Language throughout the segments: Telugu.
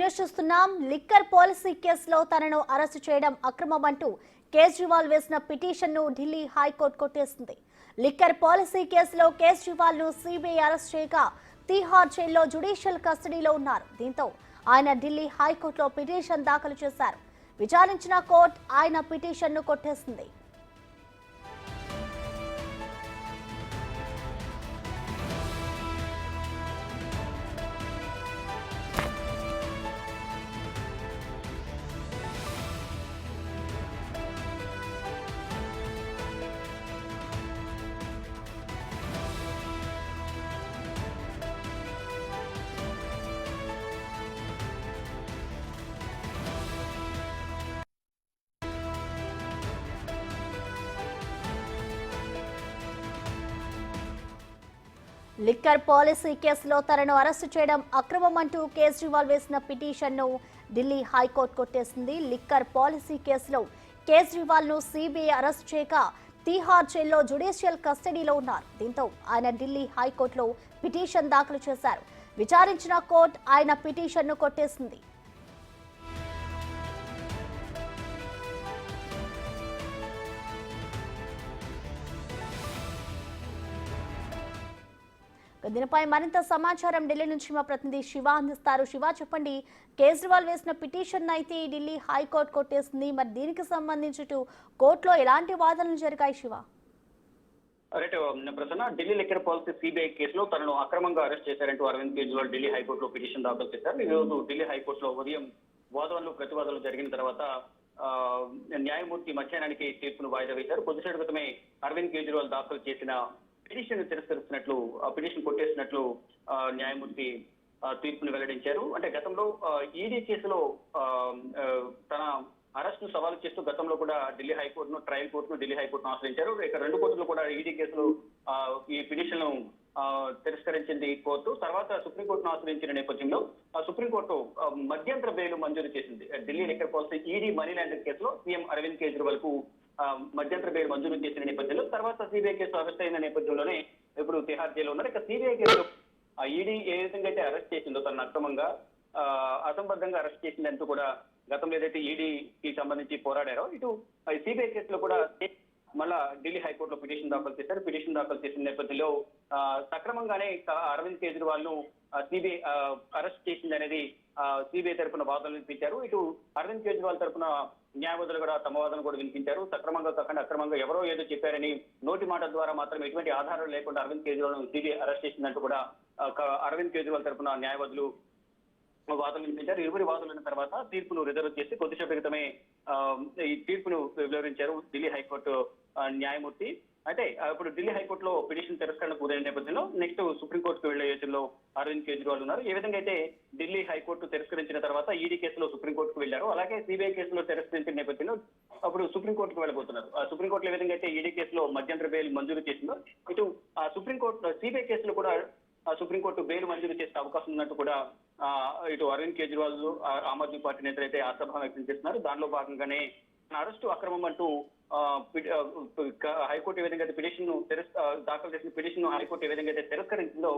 న్యూస్ చూస్తున్నాం. లిక్కర్ పాలసీ కేసులో తనను అరెస్టు చేయడం అక్రమమంటూ కేజ్రీవాల్ వేసిన పిటిషన్ను ఢిల్లీ హైకోర్టు కొట్టేసింది. లిక్కర్ పాలసీ కేసులో కేజ్రీవాల్ ను సిబిఐ అరెస్ట్ చేయగా తిహార్ జైల్లో జ్యుడిషియల్ కస్టడీలో ఉన్నారు. దీంతో ఆయన ఢిల్లీ హైకోర్టులో పిటిషన్ దాఖలు చేశారు. విచారించిన కోర్టు ఆయన పిటిషన్ను కొట్టేసింది. లిక్కర్ పాలసీ కేసులో తనను అరెస్టు చేయడం అక్రమమంటూ కేజ్రీవాల్ వేసిన పిటిషన్ను ఢిల్లీ హైకోర్టు కొట్టేసింది. లిక్కర్ పాలసీ కేసులో కేజ్రీవాల్ ను సిబిఐ అరెస్టు చేయగా తిహార్ జైల్లో జ్యుడిషియల్ కస్టడీలో ఉన్నారు. దీంతో ఆయన ఢిల్లీ హైకోర్టులో పిటిషన్ దాఖలు చేశారు. విచారించిన కోర్టు ఆయన పిటిషన్ను కొట్టేసింది. దీనిపై మరింత సమాచారం ఢిల్లీ నుంచి మా ప్రతినిధి శివ అందిస్తారు. శివ, చెప్పండి, కేజ్రీవాల్ వేసిన పిటిషన్ అయితే ఢిల్లీ హైకోర్టు కొట్టేసింది. మరి దీనికి సంబంధించి కోర్టులో ఎలాంటి వాదనలు జరిగాయి Shiva? Prasanna, Delhi liquor policy CBI కేసులో తనను అక్రమంగా అరెస్ట్ చేశారంటూ అరవింద్ కేజ్రీవాల్ ఢిల్లీ హైకోర్టులో పిటిషన్ దాఖలు చేశారు. ఈ రోజు ఢిల్లీ హైకోర్టులో ఉదయం వాదనలు ప్రతివాదనలు జరిగిన తర్వాత న్యాయమూర్తి మధ్యాహ్నానికి తీర్పును వాయిదా వేశారు. కొద్దిసేపు క్రితమే అరవింద్ కేజ్రీవాల్ దాఖలు చేసిన పిటిషన్ తిరస్కరిస్తున్నట్లు, పిటిషన్ కొట్టేసినట్లు న్యాయమూర్తి తీర్పును వెల్లడించారు. అంటే గతంలో ఈడీ కేసులో తన అరెస్ట్ ను సవాలు చేస్తూ గతంలో కూడా ఢిల్లీ హైకోర్టును, ట్రయల్ కోర్టును, ఢిల్లీ హైకోర్టును ఆశ్రయించారు. ఇక రెండు కోర్టులు కూడా ఈడీ కేసులో ఈ పిటిషన్ ను తిరస్కరించింది కోర్టు. తర్వాత సుప్రీంకోర్టును ఆశ్రయించిన నేపథ్యంలో సుప్రీంకోర్టు మధ్యంతర బెయిల్ మంజూరు చేసింది. Delhi liquor policy ED money laundering కేసులో సీఎం అరవింద్ కేజ్రీవాల్ కు మధ్యంతర బెయిల్ మంజూరు చేసిన నేపథ్యంలో తర్వాత సిబిఐ కేసు అరెస్ట్ అయిన నేపథ్యంలోనే ఇప్పుడు తిహార్ జైల్లో ఉన్నారు. ఇక సిబిఐ కేసులో ఈడీ ఏ విధంగా అయితే అరెస్ట్ చేసిందో, తన అక్రమంగా అసంబద్ధంగా అరెస్ట్ చేసిందంటూ కూడా గతంలో ఏదైతే ఈడీకి సంబంధించి పోరాడారో, ఇటు సిబిఐ కేసులో కూడా మళ్ళా ఢిల్లీ హైకోర్టులో పిటిషన్ దాఖలు చేశారు. పిటిషన్ దాఖలు చేసిన నేపథ్యంలో సక్రమంగానే అరవింద్ కేజ్రీవాల్ ను సిబిఐ అరెస్ట్ చేసింది అనేది సిబిఐ తరఫున వాదనలు వినిపించారు. ఇటు అరవింద్ కేజ్రీవాల్ తరఫున న్యాయవాదులు కూడా తమ వాదన కూడా వినిపించారు. సక్రమంగా కాకుండా అక్రమంగా ఎవరో ఏదో చెప్పారని నోటి మాట ద్వారా మాత్రం ఎటువంటి ఆధారాలు లేకుండా అరవింద్ కేజ్రీవాల్ ను సిబిఐ అరెస్ట్ చేసిందంటూ కూడా అరవింద్ కేజ్రీవాల్ తరఫున న్యాయవాదులు వాదనలు వినిపించారు. ఇరువురి వాదనల తర్వాత తీర్పును రిజర్వ్ చేసి కొద్దిసేపు క్రితమే ఈ తీర్పును వివరించారు ఢిల్లీ హైకోర్టు న్యాయమూర్తి. అయితే ఇప్పుడు ఢిల్లీ హైకోర్టులో పిటిషన్ తిరస్కరణ పూరైన నేపథ్యంలో నెక్స్ట్ సుప్రీంకోర్టుకు వెళ్లే యోచనలో అరవింద్ కేజ్రీవాల్ ఉన్నారు. ఏ విధంగా అయితే ఢిల్లీ హైకోర్టు తిరస్కరించిన తర్వాత ఈడీ కేసులో సుప్రీంకోర్టుకు వెళ్లారు, అలాగే సిబిఐ కేసులో తిరస్కరించిన నేపథ్యంలో అప్పుడు సుప్రీంకోర్టుకు వెళ్ళబోతున్నారు. సుప్రీంకోర్టులో ఏ విధంగా అయితే ఈడీ కేసులో మధ్యంతర బెయిల్ మంజూరు చేసిందో, ఇటు సుప్రీంకోర్టు సిబిఐ కేసులో కూడా సుప్రీంకోర్టు బెయిల్ మంజూరు చేసే అవకాశం ఉన్నట్టు కూడా ఇటు అరవింద్ కేజ్రీవాల్, ఆమ్ ఆద్మీ పార్టీ నేతలు అయితే ఆశాభావం వ్యక్తం చేస్తున్నారు. దానిలో భాగంగానే అరెస్టు అక్రమం అంటూ హైకోర్టు ఏ విధంగా పిటిషన్ దాఖలు చేసిన పిటిషన్ హైకోర్టు ఏ విధంగా అయితే తిరస్కరించిందో,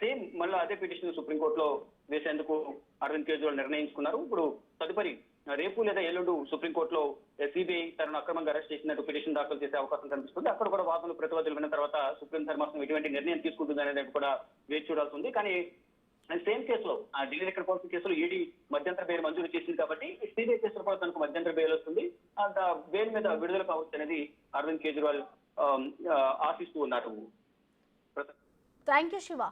సేమ్ మళ్ళీ అదే పిటిషన్ సుప్రీంకోర్టులో వేసేందుకు అరవింద్ కేజ్రీవాల్ నిర్ణయించుకున్నారు. ఇప్పుడు తదుపరి రేపు లేదా ఎల్లుండు సుప్రీంకోర్టులో సిబిఐ తనను అక్రమంగా అరెస్ట్ చేసినట్టు పిటిషన్ దాఖలు చేసే అవకాశం కనిపిస్తుంది. అక్కడ కూడా వాదనలు ప్రతివాదులు విన్న తర్వాత సుప్రీం ధర్మాసనం ఎటువంటి నిర్ణయం తీసుకుంటుంది అనేది కూడా వేచి చూడాల్సి ఉంది. కానీ సేమ్ కేసులో ఢిల్లీ లిక్కర్ పాలసీ కేసులో ఈడీ మధ్యంతర బెయిల్ మంజూరు చేసింది కాబట్టి సిబిఐ కేసులో కూడా తనకు మధ్యంతర బెయిల్ వస్తుంది. బెయిల్ మీద విడుదల కావచ్చు అనేది అరవింద్ కేజ్రీవాల్ ఆశిస్తూ ఉన్నారు. Thank you Shiva.